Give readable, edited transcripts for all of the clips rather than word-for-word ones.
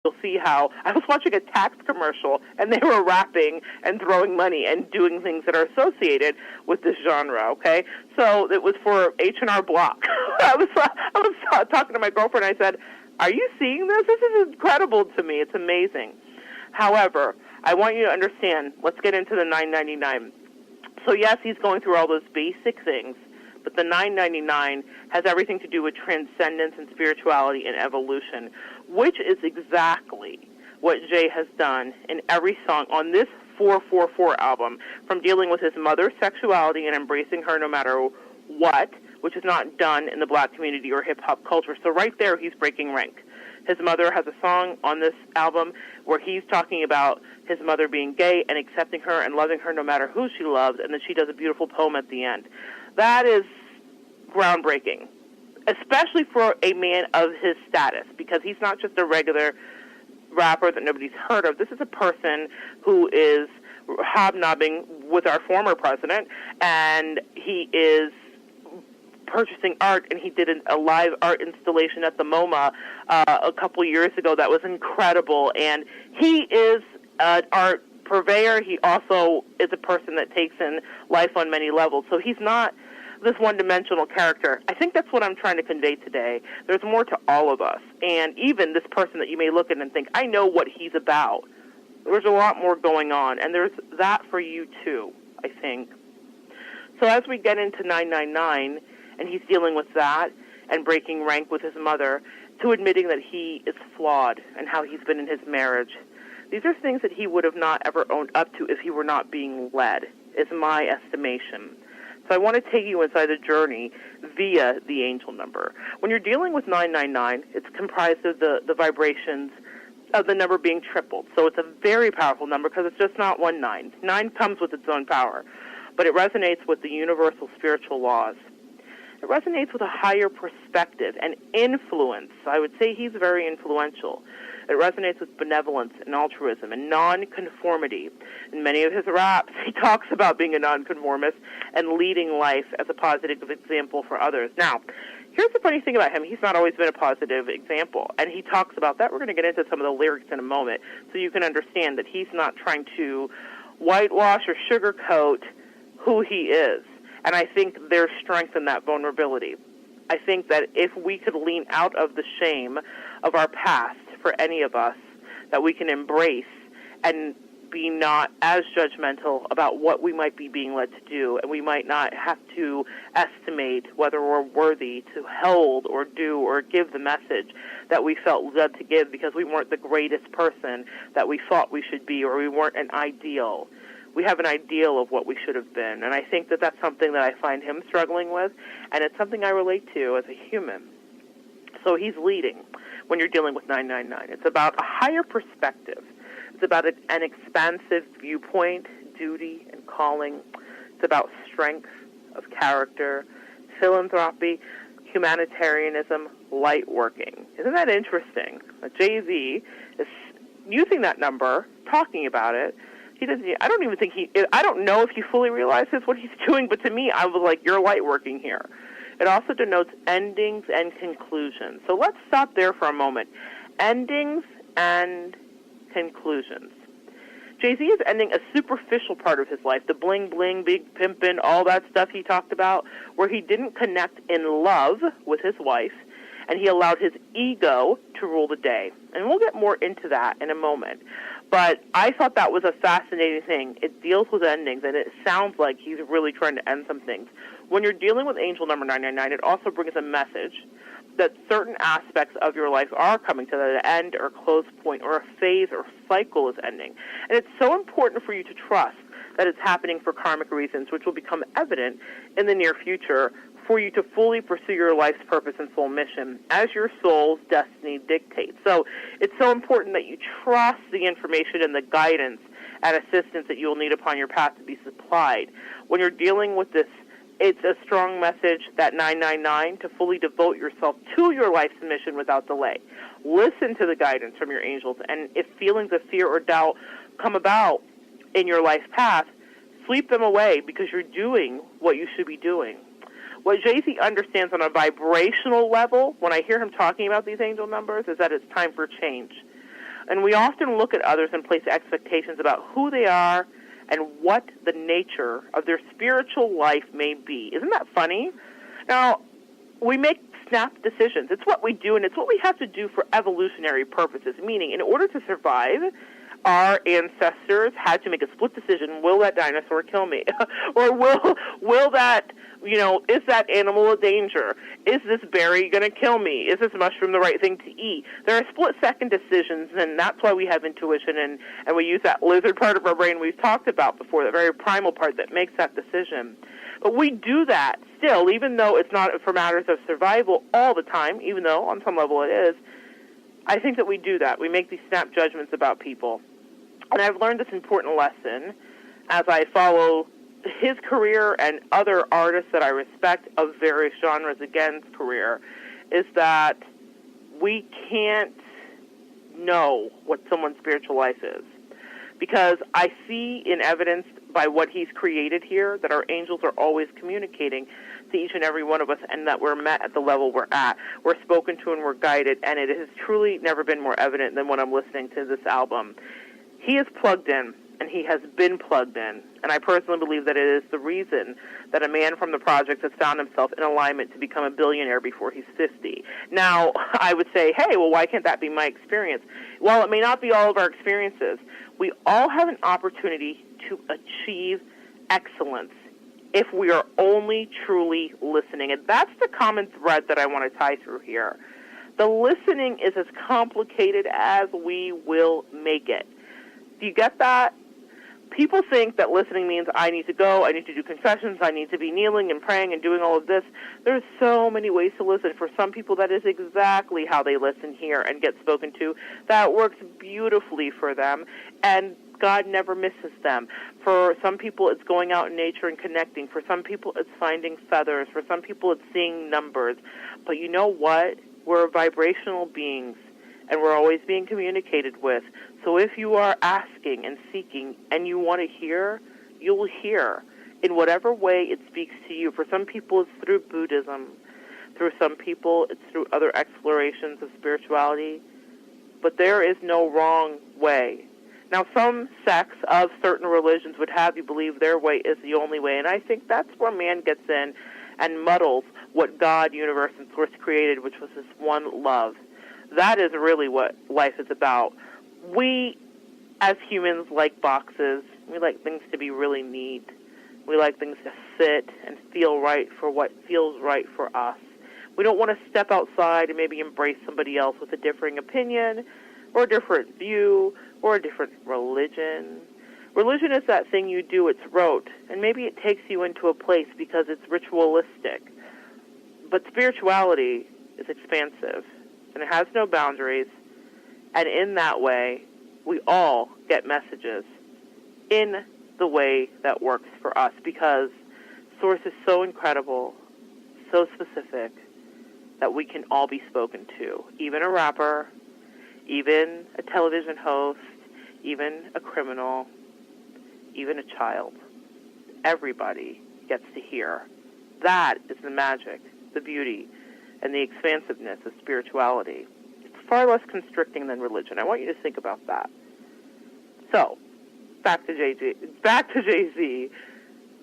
you'll see how I was watching a tax commercial and they were rapping and throwing money and doing things that are associated with this genre, okay? So it was for H&R Block. I was talking to my girlfriend and I said, are you seeing this? This is incredible to me. It's amazing. However, I want you to understand, let's get into the $9.99. So yes, he's going through all those basic things, but the $9.99 has everything to do with transcendence and spirituality and evolution, which is exactly what Jay has done in every song on this 444 album, from dealing with his mother's sexuality and embracing her no matter what, which is not done in the black community or hip-hop culture. So right there, he's breaking rank. His mother has a song on this album where he's talking about his mother being gay and accepting her and loving her no matter who she loves, and then she does a beautiful poem at the end. That is groundbreaking, especially for a man of his status, because he's not just a regular rapper that nobody's heard of. This is a person who is hobnobbing with our former president, and he is purchasing art, and he did a live art installation at the MoMA a couple years ago that was incredible. And he is an art purveyor. He also is a person that takes in life on many levels. So he's not this one-dimensional character. I think that's what I'm trying to convey today. There's more to all of us. And even this person that you may look at and think, I know what he's about. There's a lot more going on, and there's that for you too, I think. So as we get into 999, and he's dealing with that and breaking rank with his mother, to admitting that he is flawed and how he's been in his marriage. These are things that he would have not ever owned up to if he were not being led, is my estimation. So I want to take you inside the journey via the angel number. When you're dealing with 999, it's comprised of the vibrations of the number being tripled. So it's a very powerful number because it's just not 19. 9 comes with its own power, but it resonates with the universal spiritual laws. It resonates with a higher perspective and influence. I would say he's very influential. It resonates with benevolence and altruism and nonconformity. In many of his raps, he talks about being a nonconformist and leading life as a positive example for others. Now, here's the funny thing about him. He's not always been a positive example, and he talks about that. We're going to get into some of the lyrics in a moment so you can understand that he's not trying to whitewash or sugarcoat who he is. And I think there's strength in that vulnerability. I think that if we could lean out of the shame of our past for any of us, that we can embrace and be not as judgmental about what we might be being led to do, and we might not have to estimate whether we're worthy to hold or do or give the message that we felt led to give because we weren't the greatest person that we thought we should be, or we weren't an ideal. We have an ideal of what we should have been, and I think that that's something that I find him struggling with, and it's something I relate to as a human. So he's leading when you're dealing with 999. It's about a higher perspective. It's about an expansive viewpoint, duty, and calling. It's about strength of character, philanthropy, humanitarianism, light working. Isn't that interesting? Jayz is using that number, talking about it. He doesn't. I don't even think I don't know if he fully realizes what he's doing, but to me, I was like, you're light working here. It also denotes endings and conclusions. So let's stop there for a moment. Endings and conclusions. Jayz is ending a superficial part of his life, the bling-bling, big pimpin', all that stuff he talked about, where he didn't connect in love with his wife, and he allowed his ego to rule the day. And we'll get more into that in a moment. But I thought that was a fascinating thing. It deals with endings, and it sounds like he's really trying to end some things. When you're dealing with angel number 999, it also brings a message that certain aspects of your life are coming to the end or close point, or a phase or cycle is ending. And it's so important for you to trust that it's happening for karmic reasons, which will become evident in the near future for you to fully pursue your life's purpose and soul mission as your soul's destiny dictates. So it's so important that you trust the information and the guidance and assistance that you will need upon your path to be supplied. When you're dealing with this, it's a strong message, that 999, to fully devote yourself to your life's mission without delay. Listen to the guidance from your angels, and if feelings of fear or doubt come about in your life's path, sweep them away because you're doing what you should be doing. What Jayz understands on a vibrational level, when I hear him talking about these angel numbers, is that it's time for change. And we often look at others and place expectations about who they are and what the nature of their spiritual life may be. Isn't that funny? Now, we make snap decisions. It's what we do, and it's what we have to do for evolutionary purposes, meaning in order to survive, our ancestors had to make a split decision: will that dinosaur kill me? Or will that, is that animal a danger? Is this berry going to kill me? Is this mushroom the right thing to eat? There are split-second decisions, and that's why we have intuition, and we use that lizard part of our brain we've talked about before, the very primal part that makes that decision. But we do that still, even though it's not for matters of survival all the time, even though on some level it is. I think that we do that. We make these snap judgments about people. And I've learned this important lesson as I follow his career and other artists that I respect of various genres, again's career, is that we can't know what someone's spiritual life is. Because I see in evidence by what he's created here that our angels are always communicating to each and every one of us, and that we're met at the level we're at. We're spoken to and we're guided, and it has truly never been more evident than when I'm listening to this album. He is plugged in, and he has been plugged in, and I personally believe that it is the reason that a man from the project has found himself in alignment to become a billionaire before he's 50. Now, I would say, hey, well, why can't that be my experience? While it may not be all of our experiences, we all have an opportunity to achieve excellence if we are only truly listening. And that's the common thread that I want to tie through here. The listening is as complicated as we will make it. Do you get that? People think that listening means I need to go, I need to do confessions, I need to be kneeling and praying and doing all of this. There's so many ways to listen. For some people, that is exactly how they listen here and get spoken to. That works beautifully for them, and God never misses them. For some people, it's going out in nature and connecting. For some people, it's finding feathers. For some people, it's seeing numbers. But you know what? We're vibrational beings, and we're always being communicated with. So if you are asking and seeking and you want to hear, you'll hear in whatever way it speaks to you. For some people, it's through Buddhism. Through some people, it's through other explorations of spirituality. But there is no wrong way. Now, some sects of certain religions would have you believe their way is the only way, and I think that's where man gets in and muddles what God, universe, and source created, which was this one love. That is really what life is about. We, as humans, like boxes. We like things to be really neat. We like things to fit and feel right for what feels right for us. We don't want to step outside and maybe embrace somebody else with a differing opinion or a different view or a different religion. Religion is that thing you do, it's rote, and maybe it takes you into a place because it's ritualistic. But spirituality is expansive, and it has no boundaries. And in that way, we all get messages in the way that works for us, because Source is so incredible, so specific, that we can all be spoken to. Even a rapper, even a television host, even a criminal, even a child. Everybody gets to hear. That is the magic, the beauty, and the expansiveness of spirituality. Far less constricting than religion. I want you to think about that. So, back to Jayz.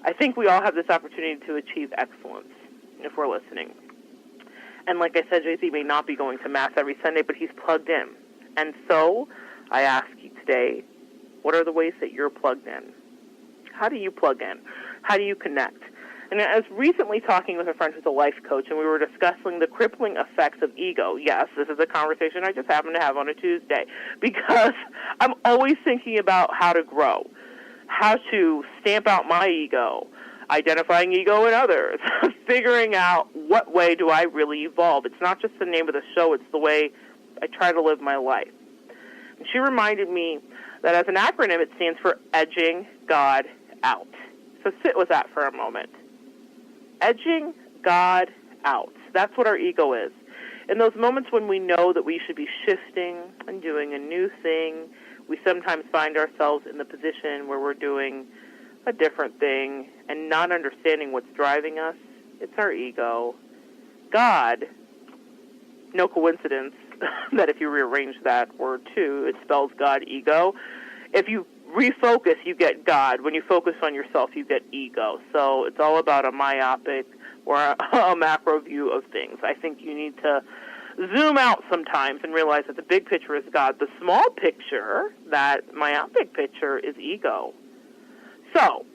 I think we all have this opportunity to achieve excellence if we're listening. And like I said, Jayz may not be going to Mass every Sunday, but he's plugged in. And so, I ask you today, what are the ways that you're plugged in? How do you plug in? How do you connect? And I was recently talking with a friend who's a life coach, and we were discussing the crippling effects of ego. Yes, this is a conversation I just happen to have on a Tuesday, because I'm always thinking about how to grow, how to stamp out my ego, identifying ego in others, figuring out what way do I really evolve. It's not just the name of the show, it's the way I try to live my life. And she reminded me that as an acronym, it stands for edging God out. So sit with that for a moment. Edging God out. That's what our ego is. In those moments when we know that we should be shifting and doing a new thing, we sometimes find ourselves in the position where we're doing a different thing and not understanding what's driving us. It's our ego. God, no coincidence, that if you rearrange that word too, it spells God, ego. If you refocus, you get God. When you focus on yourself, you get ego. So it's all about a myopic or a macro view of things. I think you need to zoom out sometimes and realize that the big picture is God. The small picture, that myopic picture, is ego. So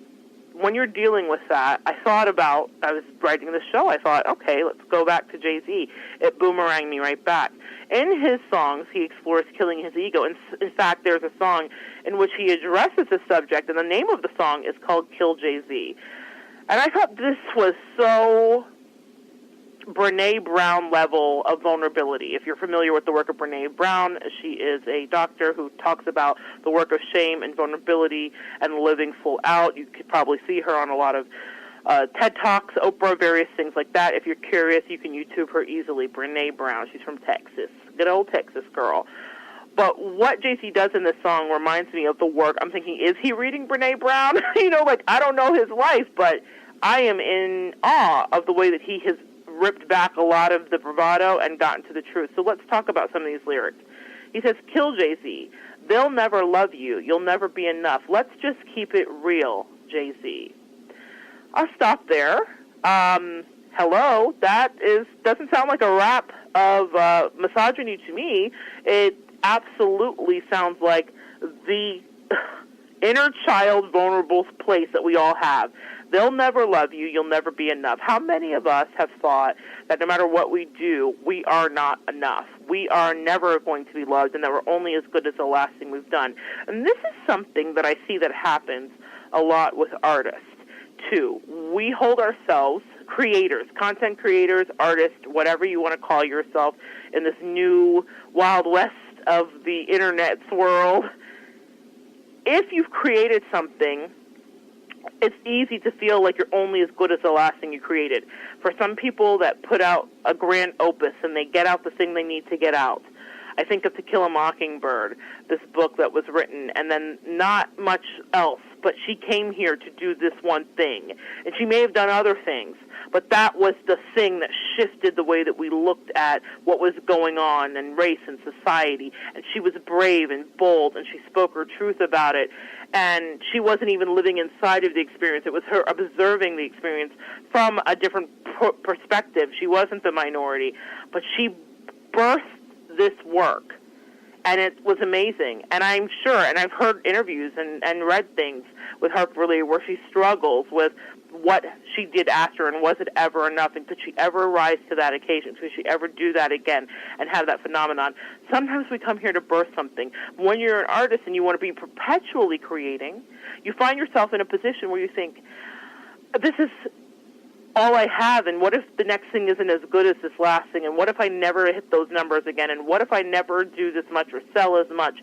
when you're dealing with that, I was writing the show, I thought, okay, let's go back to Jay-Z. It boomeranged me right back. In his songs, he explores killing his ego. In fact, there's a song in which he addresses the subject, and the name of the song is called Kill Jay-Z. And I thought this was so Brene Brown level of vulnerability. If you're familiar with the work of Brene Brown, she is a doctor who talks about the work of shame and vulnerability and living full out. You could probably see her on a lot of TED Talks, Oprah, various things like that. If you're curious, you can YouTube her easily. Brene Brown. She's from Texas. Good old Texas girl. But what Jay-Z does in this song reminds me of the work. I'm thinking, is he reading Brene Brown? I don't know his life, but I am in awe of the way that he has ripped back a lot of the bravado and gotten to the truth. So let's talk about some of these lyrics. He says, kill Jay-Z. They'll never love you. You'll never be enough. Let's just keep it real, Jay-Z. I'll stop there. Hello, that doesn't sound like a rap of misogyny to me. It absolutely sounds like the inner child vulnerable place that we all have. They'll never love you. You'll never be enough. How many of us have thought that no matter what we do, we are not enough? We are never going to be loved, and that we're only as good as the last thing we've done. And this is something that I see that happens a lot with artists, too. We hold ourselves, creators, content creators, artists, whatever you want to call yourself, in this new Wild West of the Internet's world. If you've created something, it's easy to feel like you're only as good as the last thing you created. For some people that put out a grand opus and they get out the thing they need to get out. I think of To Kill a Mockingbird, this book that was written, and then not much else, but she came here to do this one thing. And she may have done other things, but that was the thing that shifted the way that we looked at what was going on in race and society. And she was brave and bold, and she spoke her truth about it. And she wasn't even living inside of the experience. It was her observing the experience from a different perspective. She wasn't the minority, but she birthed this work, and it was amazing. And I'm sure, and I've heard interviews and read things with her really where she struggles with what she did after, and was it ever enough, and could she ever rise to that occasion? Could she ever do that again and have that phenomenon? Sometimes we come here to birth something. When you're an artist and you want to be perpetually creating, you find yourself in a position where you think, this is all I have, and what if the next thing isn't as good as this last thing, and what if I never hit those numbers again, and what if I never do this much or sell as much?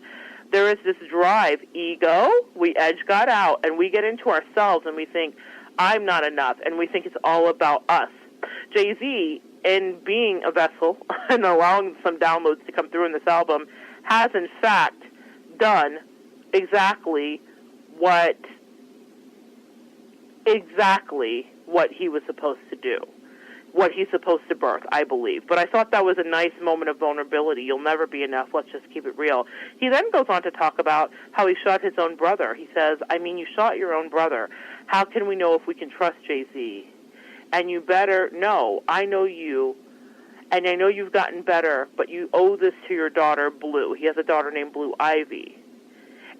There is this drive, ego, we edge God out, and we get into ourselves, and we think, I'm not enough, and we think it's all about us. Jay-Z, in being a vessel and allowing some downloads to come through in this album, has in fact done exactly what he was supposed to do, what he's supposed to birth, I believe. But I thought that was a nice moment of vulnerability. You'll never be enough. Let's just keep it real. He then goes on to talk about how he shot his own brother. He says, you shot your own brother. How can we know if we can trust Jay-Z? And you better know, I know you, and I know you've gotten better, but you owe this to your daughter, Blue. He has a daughter named Blue Ivy.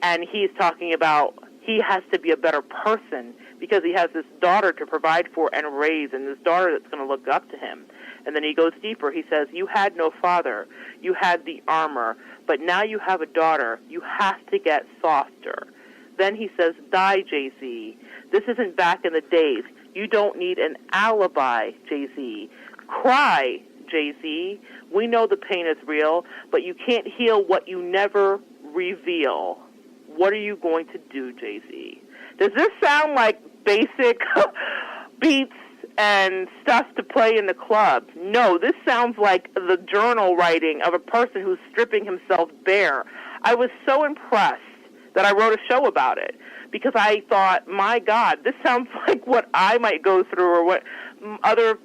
And he's talking about he has to be a better person because he has this daughter to provide for and raise, and this daughter that's going to look up to him. And then he goes deeper. He says, you had no father. You had the armor. But now you have a daughter. You have to get softer. Then he says, die, Jay-Z. This isn't back in the days. You don't need an alibi, Jay-Z. Cry, Jay-Z. We know the pain is real, but you can't heal what you never reveal. What are you going to do, Jay-Z? Does this sound like basic beats and stuff to play in the club? No, this sounds like the journal writing of a person who's stripping himself bare. I was so impressed that I wrote a show about it because I thought, my God, this sounds like what I might go through or what other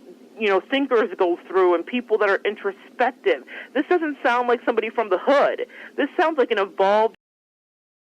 thinkers go through and people that are introspective. This doesn't sound like somebody from the hood. This sounds like an evolved